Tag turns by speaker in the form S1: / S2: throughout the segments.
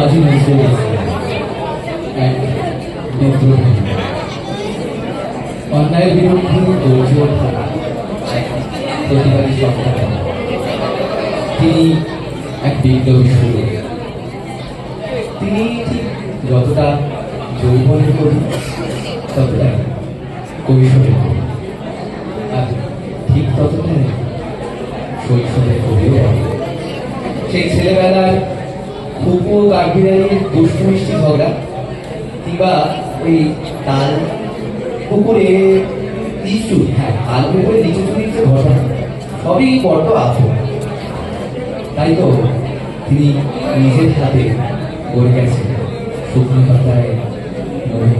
S1: কাজী নজরুল এক বিদ্রোহী, অন্যায়ের বিরুদ্ধে গর্জে ওঠা এক প্রতিবাদী সত্তা। তিনি এক বিপ্লবী সুর। তিনি ঠিক যতটা যৌবনের কবি, ততটাই কৈশোরের কবি, আর ঠিক ততটাই শৈশবের কবিও। সেই ছেলেবেলার খুপো কাঠবিড়ালির দুষ্টু মিষ্টি ঝগড়া, কিংবা ওই তাল পুকুরে লিচু, তাল পুকুরে লিচু চুরির যে ঘটনা, সবই বড্ড আফো। তাই তো তিনি নিজের হাতে গড়ে গেছেন শুকনো পাতায় মনে।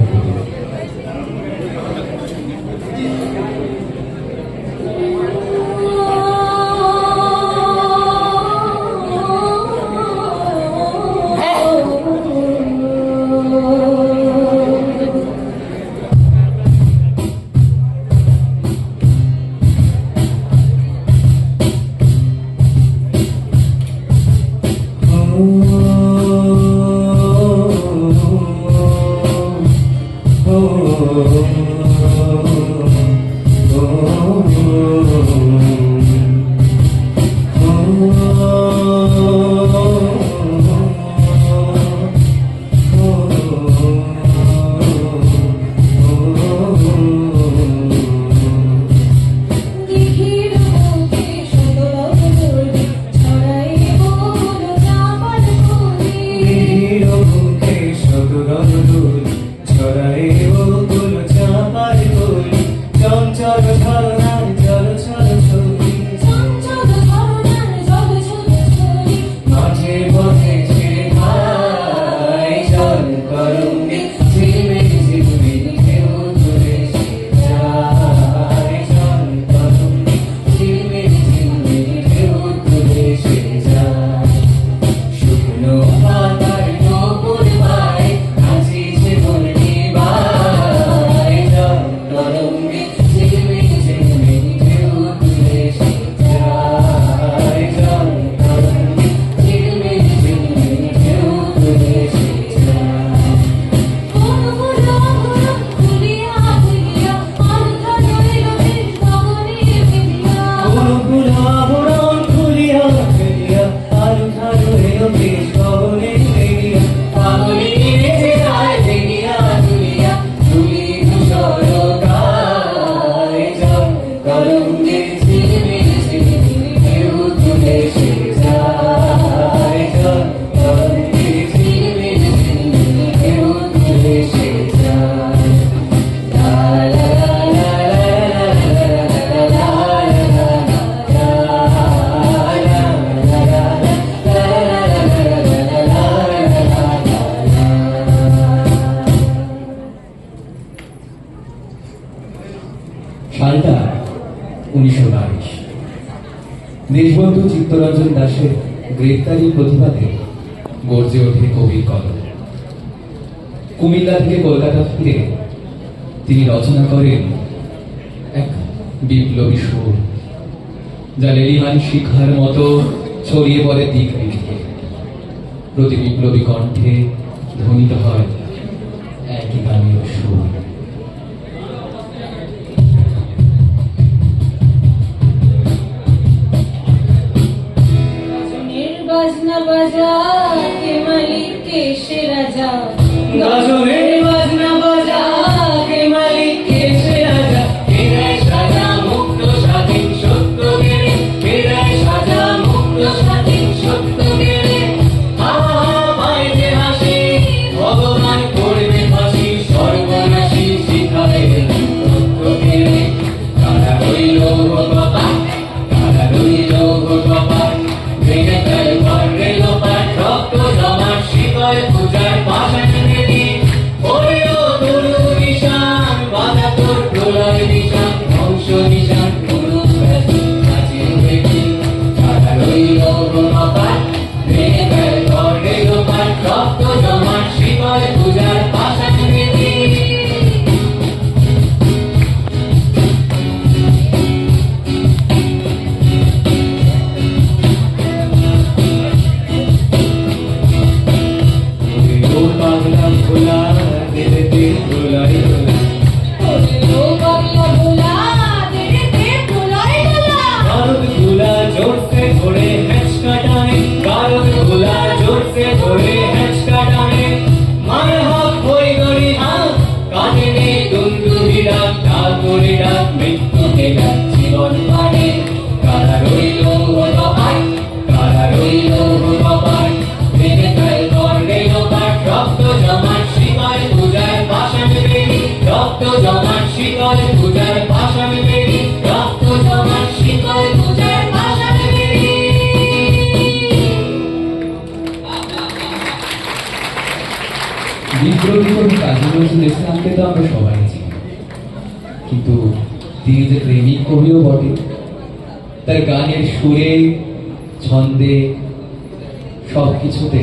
S1: সালটা 1922। দেশবন্ধু চিত্তরঞ্জন দাসের গ্রেপ্তারি প্রতিবাদে গর্জে ওঠে কবির কলম। কুমিল্লা থেকে কলকাতা ফিরে তিনি রচনা করেন এক বিপ্লবী সুর, যা লেলিহান শিখার মতো ছড়িয়ে পড়ে দিক দিকে। প্রতি বিপ্লবী কণ্ঠে ধ্বনিত হয় একই গানের সুর।
S2: বাজনা বাজা কে মালিক কে সে রাজা,
S3: গাজনের বাজনা বাজা কে মালিক কে সে রাজা। মেরায় সাজা মুক্ত স্বাধীন সত্য গেড়ে, মেরায় সাজা মুক্ত স্বাধীন সত্য গেড়ে। পায় যে হাসি ভগবান করবে ফাঁসি, সর্বনাশী শিখাবে সত্য গেড়ে। কারা রইল কপাট, কারা রইল কপাট, ভেঙে ফেল ঘরে লোপাট, রক্ত জমাট শিকয় পূজার পাশান বেদি। ওরেও তরু নিশান বাধা তোর প্রলয় নিশান, ধ্বংস নিশান কোনো ব্যাধি কাছে বেদি। কারা রইল কপাট, ভেঙে ফেল ঘরে লোপাট, রক্ত জমাট শিকয় পূজার পাশান বেদি। जोर से धरे हैचका टाने गारद गुला जोर से धरे हैचका टाने मार हाथ হই গড়ি হাত কানে নে দুন্দুরি ডাক ঠাকুরি ডাক মৃত্যুকে ডাক জীবন মানে কারা রইল বাবাই কারা রইল বাবাই ভেঙে ফেল কর্ণেল পাঠ রক্ত জমাট শিকার পূজার পাশান বেরি রক্ত জমাট শিকার পূজার পাশান বেরি রক্ত জমাট শিকার পূজার পাশান বেরি
S1: বিদ্রোহী কবি কাজী নজরুল ইসলামকে তো আমরা সবাই চিনি, কিন্তু তিনি যে প্রেমিক কবিও বটে। তার গানের সুরে, ছন্দে, সবকিছুতে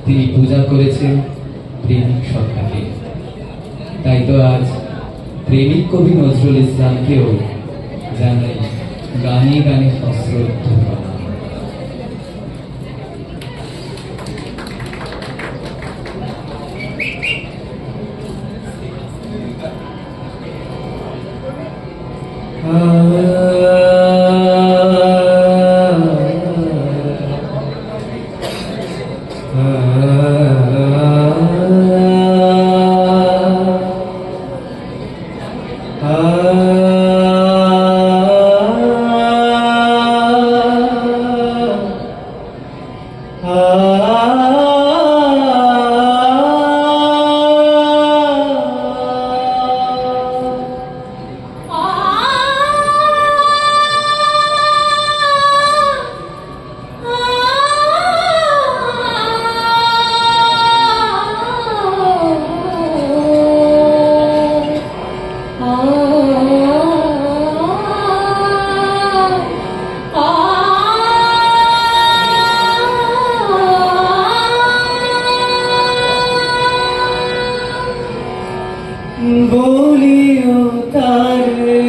S1: তিনি পূজা করেছেন প্রেমিক সত্তাকে। তাই তো আজ প্রেমিক কবি নজরুল ইসলামকেও জানাই গানে গানে সশ্রদ্ধ প্রণাম।
S3: বলিও তারে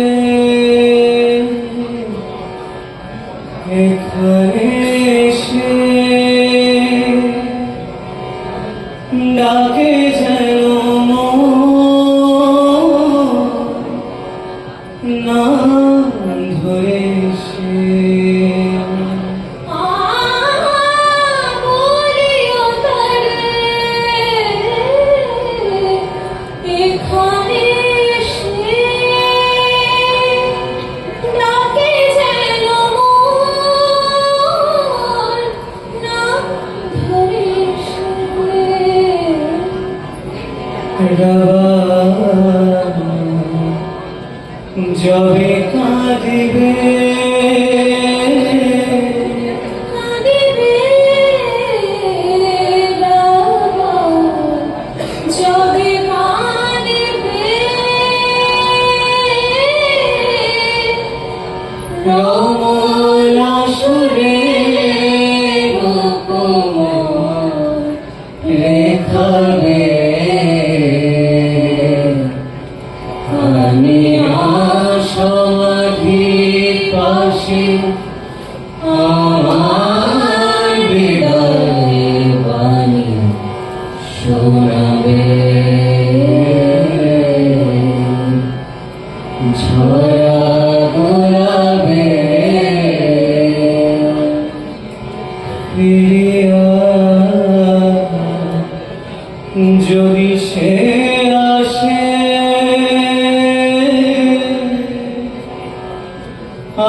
S3: এখানে এসে ডাকে যেন নাম ধরে সে যবে কাঁদিবে
S2: যবে কাঁদিবে
S3: রমলা সুরে লেখাবে আমি সমাধির পাশে আমার বিদায় বাণী শোনাবে ঝরা গোলাবে ফিরিয়া যদি সে আসে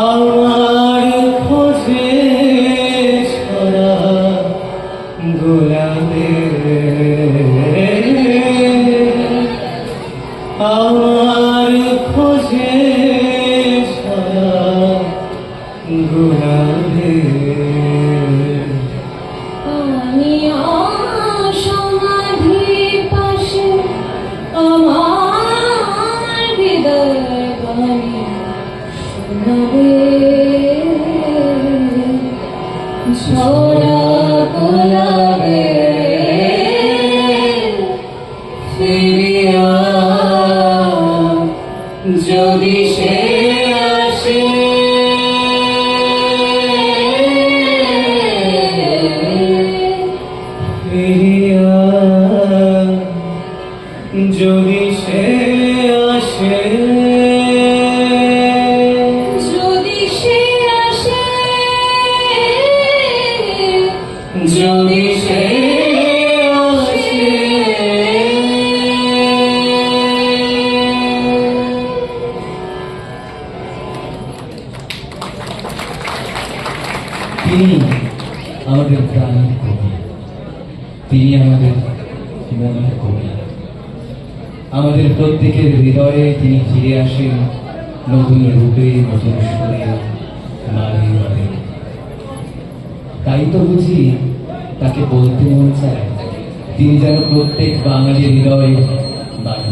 S3: আমার খোঁজে ছড়া গোলাপে আমার খোঁজে ছড়া গোলাপে
S2: আমি সমাধির পাশে আমার হৃদয় বাণী শোনাবে ঝরা গোলাপে
S3: ফিরিয়া যদি সে আসে ফিরিয়া যদি সে আসে
S2: যদি সে আসে
S1: তিনি আমাদের প্রাণের কবি, তিনি আমাদের মনের কবি। আমাদের প্রত্যেকের হৃদয়ে তিনি ফিরে আসেন নতুন রূপে, নতুন সুরে, নারী ভাবে। তাই তো বুঝি তাকে বলতে মন চায় তিনি যেন প্রত্যেক বাঙালির হৃদয়ে বাড়ি